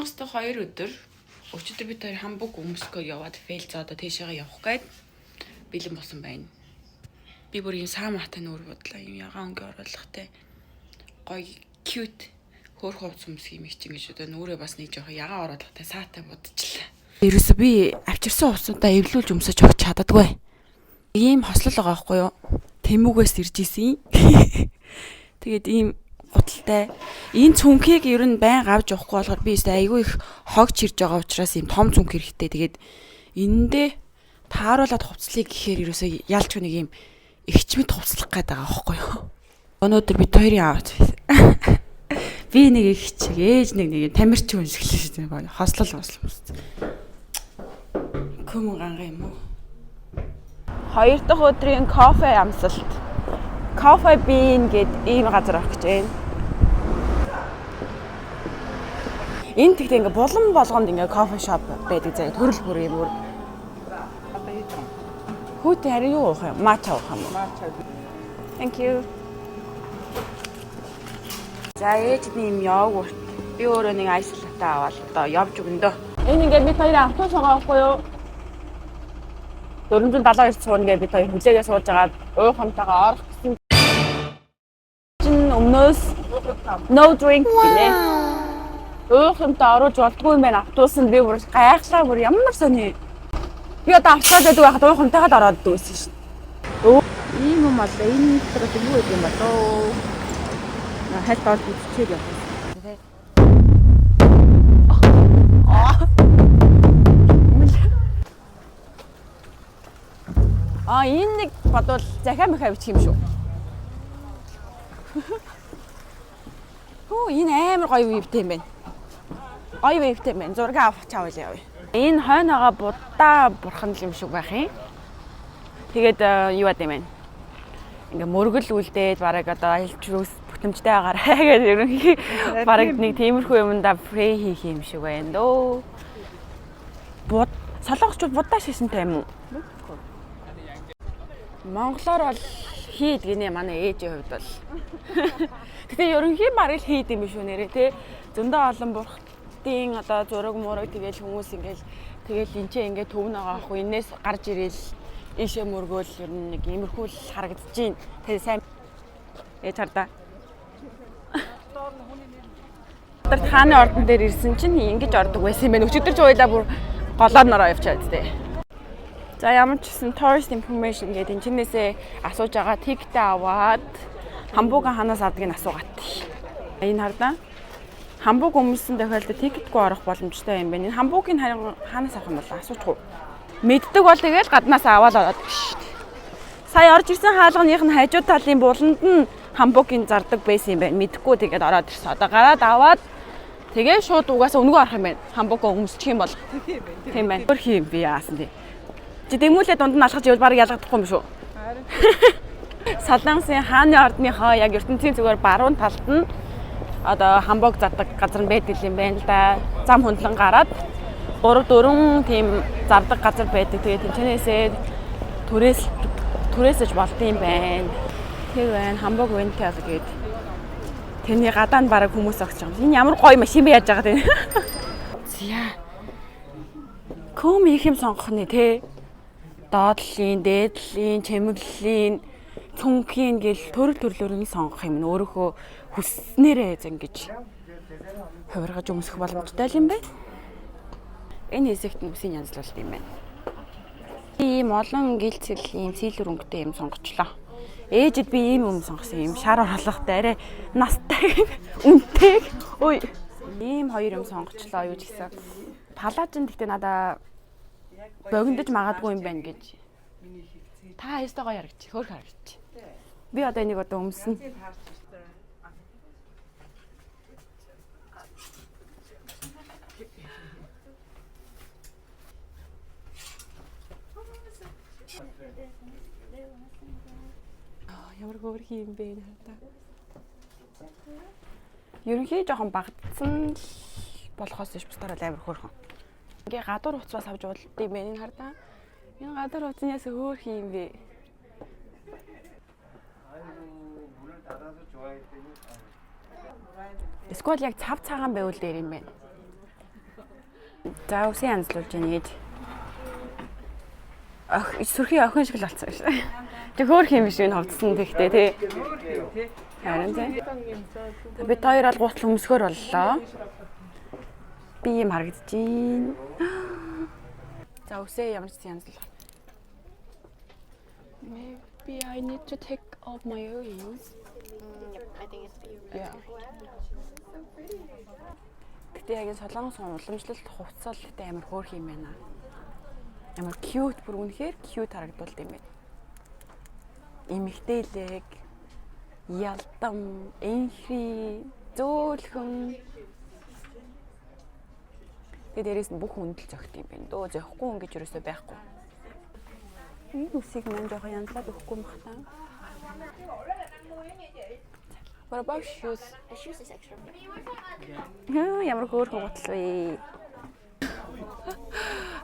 Солонгост 2 өдөр өчигдөр бид хоёр Хамбург өмсгөө яваад фейлзээ одоо тийшээгээ явах гээд бэлэн болсон байна. Би бүр юм саам хатай нүүр бодлоо юм ягаан өнгийн оруулахтай гоё cute хөөх хувц өмсөх юм их чинь гэж одоо нүрээ бас нэг жоохон ягаан оруулахтай саатай бодчихлаа. Ерөөсөө би авчирсан хувцсуудаа эвлүүлж өмсөж өгч чаддаггүй. Ийм хослол байгаа байхгүй юу? Тэмүүгээс ирж исэн. Тэгээд ийм гуталтай. Энэ цүнхийг ер нь байн авч явахгүй болохоор би айгүй их хогч ирж байгаа учраас ийм том цүнх хэрэгтэй. Тэгээд энэндээ тааруулаад хувцлыг гэхээр ерөөсөө ялч нэг ийм ихчмэд хувцлах гээд байгаа байхгүй юу? Өнөөдөр бид хоёрын аваад байсан. Би нэг их чиг ээж нэг тамирч хүн шиг л шүү дээ. Хослол хослол. Көмөн ганга юм уу? 2 дахь өдрийн кофе амсалт. Кофе бин гэд ийм газар авах гэж байна. Энд тэгтээ ингээ булан болгонд ингээ кофе шоп байдаг заяа төрөл бүр юм уу? Хүүтэй харин юу уух юм? Матча уух юм уу? Матча. Thank you. За ээжний юм йогурт. Би өөрөө нэг айс латте аваад одоо явж өгнө. Энэ ингээ бид хоёрын автобус байгаа байхгүй юу? 472 цуун гээ бид хоёр хүлээгээ сууж агаад уухамтайгаа орох гэсэн чинь өмнөөс no drink гинэ. Уухамтай оруулж болдгүй юм байна. Автобусанд би бүр гайхлаа бүр ямар сони. Би одоо авцаад байдаг байхад уухамтайгаа ороод дүүсэн шин. Ийм юм аа энэ төрөд юу гэдэг юм ба тоо. Хальт орж үзчихээ явах. Энэ нэг бодвол захиа махаа бичих юм шүү. Хөө энэ амар гоё вивтэй юм байна. Гоё вивтэй юм байна. Зураг авах чавал явъя. Энэ хойноогоо будаа бурхан юм шиг байх юм. Тэгээд юу яд юм бэ? Ингээ мөргөл үлдээд бараг одоо аялч руу бүтэмжтэй байгаарай гэдэг ерөнхий бараг нэг тиймэрхүү юмдаа фрей хийх юм шиг байна дөө. Солонгочууд будаа шишинтэй юм уу? Монголоор бол хийд гинэ манай ээжийн хувьд бол. Гэтэ ерөнхий бараг л хийд юм биш үү нэрээ те. Зөндөө олон бурхтын одоо зураг мураг тэгэл хүмүүс тэгэл энчээ ингээ төвн байгаа ахгүй энээс гарч ирээл ийшээ мөргөөл ер нь нэг иймэрхүү л харагдаж байна. Тэгээ сайн ээж хардаа. Тэр хааны ордон дээр ирсэн чинь ингэж ордог байсан юм байна. Өчигдөр ч уйлаа бүр голоод нороо явчаад тээ. За ямар ч гэсэн tourist information гэдэг энэчнээсээ асууж байгаа тиктэй аваад Хамбургийн ханаас авдгийг асуугаад. Энэ хардаа Хамбург өмсөн тохиолдолд тикетгүй орох боломжтой юм байна. Энэ Хамбургийн ханаас авах юм бол асуухгүй. Мэддэг бол тэгэл гаднаас аваад ороод шүү дээ. Сая орж ирсэн хаалганых нь хажуу талын буланд нь Хамбургийн зардаг байсан юм байна. Мэдхгүй тэгээд ороод ирсэн. Одоо гараад аваад тэгээ шууд угаасаа өнгөө арах юм байна. Хамбург өмсчих юм бол тийм байна. Хөрх юм би яасан тий. Чи дэмүүлээ дунд нь алхаж ивэл баг ялгадахгүй юм шүү. Солонгосын хааны ордныхоо яг ертөнцийн зүгээр баруун талд нь одоо Хамбург зардаг газар байдаг юм байна л да. Зам хөндлөн гараад 3-4 тийм зардаг газар байдаг. Тэгээд тэнцэнээсээ түрээсэж болд юм байна. Тэг байна. Хамбург Winkel гээд тэрний гадаа нь бараг хүмүүс огч байгаа. Энэ ямар гоё машин бэ яаж байгаа тийм. Зя. Ком их юм сонгох нэ те. Доотлын, дээдлийн, чимэглэлийн, цүнхийн гэл төрлөөрийн сонгох юм. Өөрөөхөө хүснээрээ ингэж хувиргаж өмсөх боломжтой юм байна. Энэ хэсэгт нүсийн янзлалт юм байна. Ийм олон гэлцэлийн цэйлэр өнгөтэй юм сонгочлоо. Ээжид би ийм юм сонгосон юм шар орлоготой арай настай үнэтэй. Ой. Ийм хоёр юм сонгочлоо юу ч гэсэн. Палажин гэхдээ надаа богиндож магадгүй юм байна гэж. Та ястаа гоё харагч, хөөх харагч. Би одоо энийг одоо өмснө. Ямар хөөх юм бэ надаа. Ерөнхий жоохон багтсан болохоос биш бусдаар амар хөөрхөн. Ингээ гадуур уцаас авч удалт юм байна энэ хардаа. Энэ гадуур уцнаас хөөх юм бэ. Эсвэл яг цав цагаан байвал дээр юм байна. За үсээ янзлуулж яанийд. Сүрхий охин шиг л болсон шүү дээ. Тэг хөөх юм биш энэ ховдсон тэгтээ тий. Харин тий. Би хоёр аль гутал өмсгөр боллоо. Би юм харагдчихээн. За үсээ ямар ч янзлах. Maybe I need to take off my earrings. I think it's beautiful. Yeah. Гэтэ яг энэ солонгос уламжлалт хувцас л гэдэг амар хөөх юм байна. Амар cute бүр үнэхээр cute харагдуулт юм байна. Эмэгтэйлэг, ялдам, энхри, зөөлхөн. Тэгээд дээрээс нь бүх хүндэл зөгт юм байна. Дөө зөхгүй хүн гэж юусоо байхгүй. Энэ үсийг мань жоохон янзлаад өгөхгүй юм хата. What about shoes? The shoes is extra. Ямар хөөрхөн гутал вэ?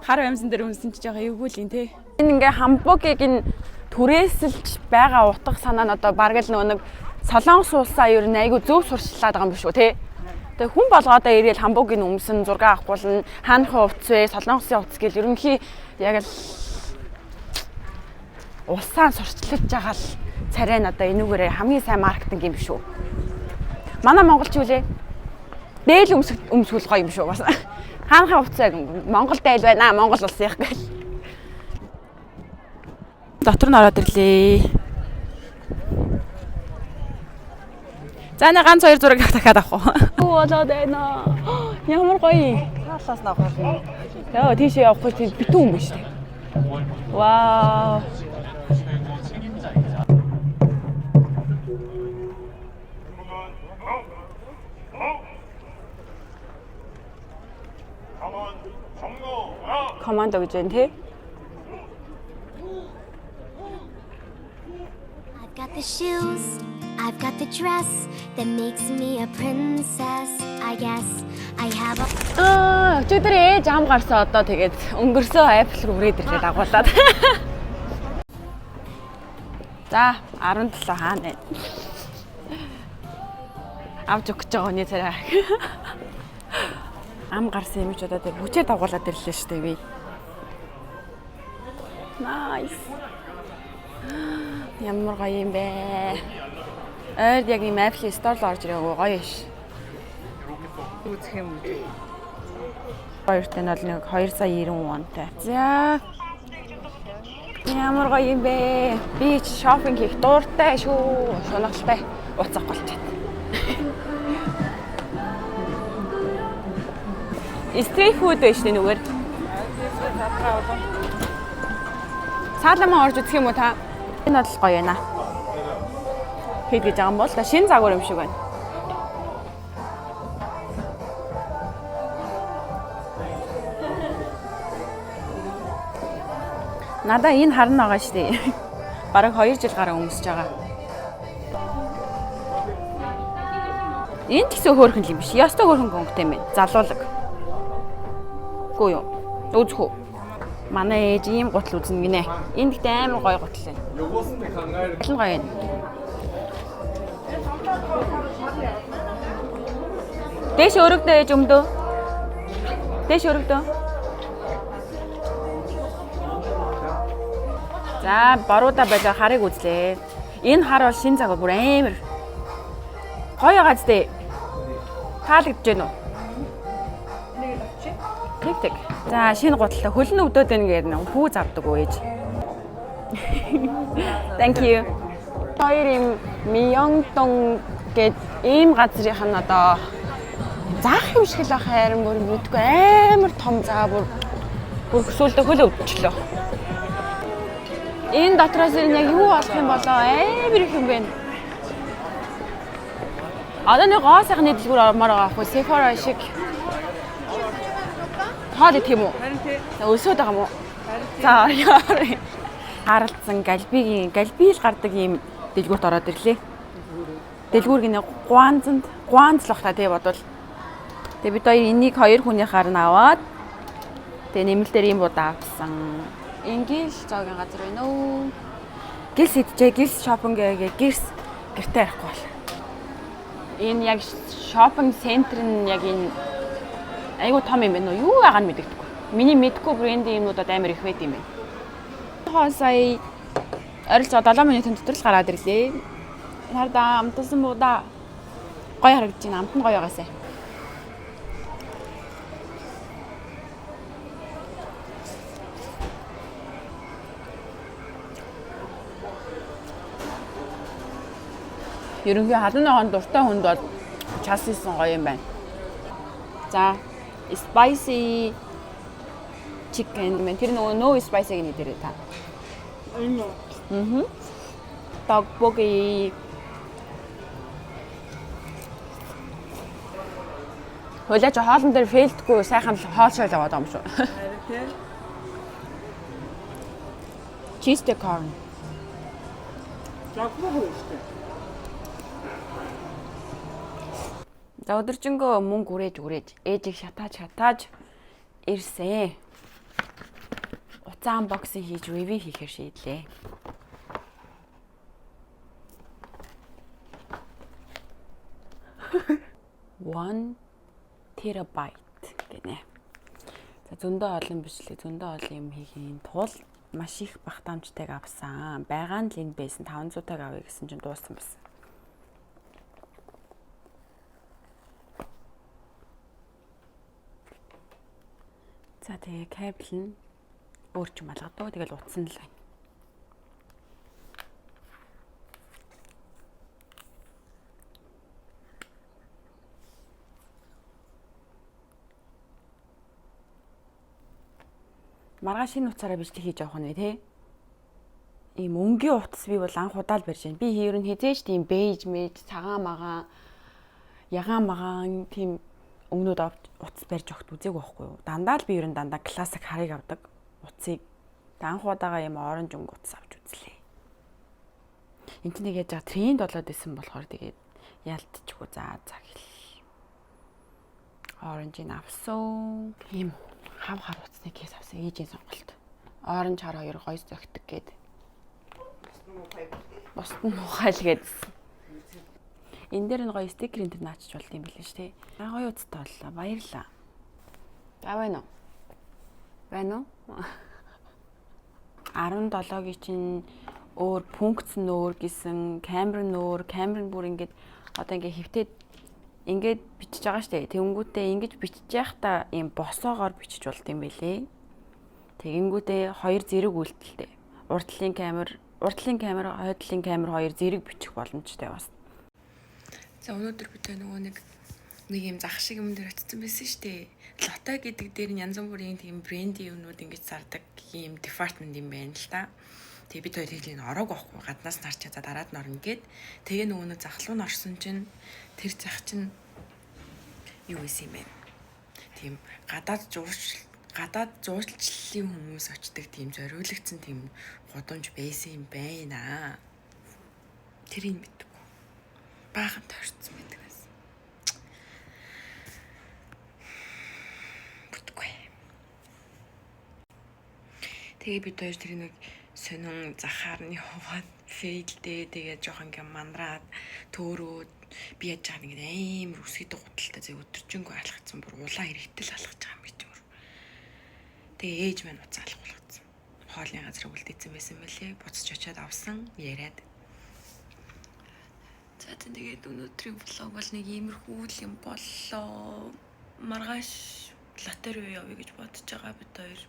Хар амьсан дээр өмсөн ч жоохон эвгүй л юм те. Энэ ингээ хамбогийг ин түрээсэлж байгаа утга санаа нь одоо бараг л нэг солонгос улсаа ер нь айгүй зөв сурчлаад байгаа юм биш үү те. Тэгээ хүн болгоодоо ирээл хамбогийн өмсөн зураг авахгүйн хаанхын хувцс вэ, солонгосын хувцс гэл ерөнхий яг л улсаа сурчлаж байгаа л царай нь одоо энүүгээрээ хамгийн сайн маркетинг юм биш үү? Манай монголч юу лээ? Дээл өмсгөл гоё юм шүү бас. Хаанхаа хувцас Монголд айл байна, Монгол улсынх гэл. Дотор нь ороод ирлээ. За нэг ганц хоёр зураг дахиад авах уу? Болоод байна. Ямар гоё. Хаалаас нь авах юм. Яа тийшээ явах гэж битүү юм биш үү? Вау. Командо гэж байна тий. I've got the shoes, I've got the dress that makes me a princess. I guess I have a Өчигдөр ээж ам гарсан одоо тэгээд өнгөрсөн Apple руу үрээд ирлээ дагуулад. За 17 хаана вэ? Авч өгч байгаа хүний царай. Ам гарсан юм ч одоо тэг хүчээ дагуулад ирлээ шүү дээ би. Nice. Ямар гоё юм бэ? Ойд яг ийм Apple Store руу орж ирээгүй гоё ш. Үзэх юм уу? Хоёртай нь бол нэг 2 сая 90 вонтой. За. Ямар гоё юм бэ? Би шопинг хийх дуртай шүү. Шунагалтай уцах болчиход. Стрит фуд байж тээ нүгээр. Сааламаа орж үзэх юм уу та? Энэ бол гоё байна. Хэд гэж байгаа юм бол шинэ загвар юм шиг байна. Надаа энэ харна байгаа шүү дээ. Бараг 2 жил гараа өмсөж байгаа. Энэ тэгсэн хөөрхөн юм биш. Ястай хөөрхөн гонхтой юм байна. Залуулаг. Үгүй юу? Үзэх үү? Манай ээж ийм гутал үзнэ гинэ. Энэ гэхдээ амар гоё гутал байна. Алин гоё юм. Дэш өргөдөө ээж өмдөө. Дэш өргөдөө. За, баруудаа байлаа харыг үзлээ. Энэ хар бол шинэ цаг бүр амар. Гоё газ дээ. Таалагдж байна уу? Тэг. За, шинэ гуталтай хөлн өвдөд байна гэдэг хүү завдаг уу ээж. Thank you. Хоёр юм Мьёнгдон гэд ийм газрынх нь одоо заах юм шиг л харин бүр мэдгүй амар том заа бүр өсвөлдө хөл өвдөчлөө. Энэ дотроос энэ яг юу болох юм болоо амар их юм бэ. Одоо нэг гоо сайхны дэлгүүр ормоор байгаа хгүй Sephora шиг. Хаад гэх юм уу? Өсөөд байгаа юм уу? За харалцсан галбигийн галбийл гардаг ийм дэлгүүрт ороод ирлээ. Дэлгүүр гинэ гуанзлах та тий бодвол. Тэгээ бид хоёр энийг хоёр хүнийхээр нь аваад тэгээ нэмэл дээр ийм будаа авсан. Ингээл зоогийн газар байна уу? Гэрс идчихээ гэрс шопинг гээ гэрс гэртээ ярихгүй бол. Энэ яг шопинг центр нь яг энэ Айгуу том юм байна уу? Юу яагаад мэдэгдэхгүй. Миний мэдгүй брендийн юмнуудад амар их байд юм байна. Сая ойролцоо 7 минутын дотор л гараад ирлээ. Хараа амтсан буу да. Гоё харагдаж байна. Амт нь гоё байгаасай. Ерөнхий халуун ногоон дуртай хүнд бол часисэн гоё юм байна. За, spicy chicken мэн тэр нөгөө no spicy гэнэ дээрээ та. Tteokbokki. Хөлөөч хоолн дээр фейлдгүй сайхан хоолшоол аваад байгаа юм шүү. Харин тийм. Cheese the corn. Жагмаг үү штэ. За өдөржингөө мөнгө үрээж ээжийг шатааж ирсэн. Уцаан боксыг хийж ревю хийхээр шийдлээ. One terabyte гэнэ. За зөндөө олон бичлэг, зөндөө олон юм хийхийн тулд маш их багтаамжтайг авсан. Байгаа нь л энэ байсан 500-ыг авъя гэсэн чинь дууссан байсан. За тэгээ кабел нь өөрч юм алгадуу. Тэгэл утсан л байна. Маргааш шинэ утсаараа бичлэг хийж явах нь тий. Ийм өнгийн утас би бол анх удаа л барьж байна. Би ер нь хизээч тийм бейж мэж, цагаан магаан, ягаан магаан тийм өмнөд утас барьж огт үзег байхгүй юу. Дандаа л би ер нь дандаа классик харыг авдаг утсыг. Анх удаага ийм оранж өнгө утас авч үзлээ. Энд чинь яг тренд болоод исэн болохоор тэгээд ялтчихгүй за хэл. Оранжийг авсан. Ийм хав хар утасны кейс авсан ээжийн сонголт. Оранж хар хоёр гоё зөгтөг гээд. Бусд нь муухай л гэдсэн. Энэ дээр нь гоё стикер энэ наачч болт юм билээ шүү дээ. Гоё утастай боллоо. Баярлаа. За байна уу? Байна уу? 17-гийн чинь өөр пункц нь өөр гэсэн, камер нь өөр, камер нь бүр ингээд одоо ингээд хөвтөд ингээд бичиж байгаа штэ. Тэнгүүтээ ингэж бичиж байхдаа ийм босоогоор бичиж болт юм байлээ. Тэгэнгүүтээ хоёр зэрэг үйлдэлтэй. Урдлын камер, хойдлын камер хоёр зэрэг бичих боломжтой бас. За өнөөдөр бид нөгөө нэг юм зах шиг юм дээр очсон байсан штэ. Лото гэдэг дээр нь янз бүрийн тийм брендийн юмнууд ингэж зардаг юм департмент юм байна л та. Тэгээ бид хоёр хэлийг ороог авахгүй гаднаас нь харчаа за дараад нь орно гэд. Тэгээ нөгөө нэг захлуу нь орсон чинь тэр зах чинь юу исэн юм бэ? Тийм гадаад зуучлалын хүмүүс очдог тийм зориулагдсан тийм гудамж байсан юм байна. Тэрийг мэдгүй. Баахан тойрцсон байдаг байсан. Бүтгүй. Тэгээ бид хоёр тэр нэг сонин захаар нь яваад фейлдээ тэгээ жоохон ингээм мандраад төөрөөд би яаж байгаа нэг амар үсгэдэг гуталтай зэ өдөржингөө алхацсан бүр улаан хэрэгтэл алхаж байгаа юм гэж бүр. Тэгээ ээж маань уцаа алхуулсан. Хоолны газар үлдээсэн байсан байлээ. Буцаж очиад авсан яриад. За тэгээд өнөөдрийн влог бол нэг иймэрхүү юм боллоо. Маргааш лотери явъя гэж бодож байгаа бид хоёр.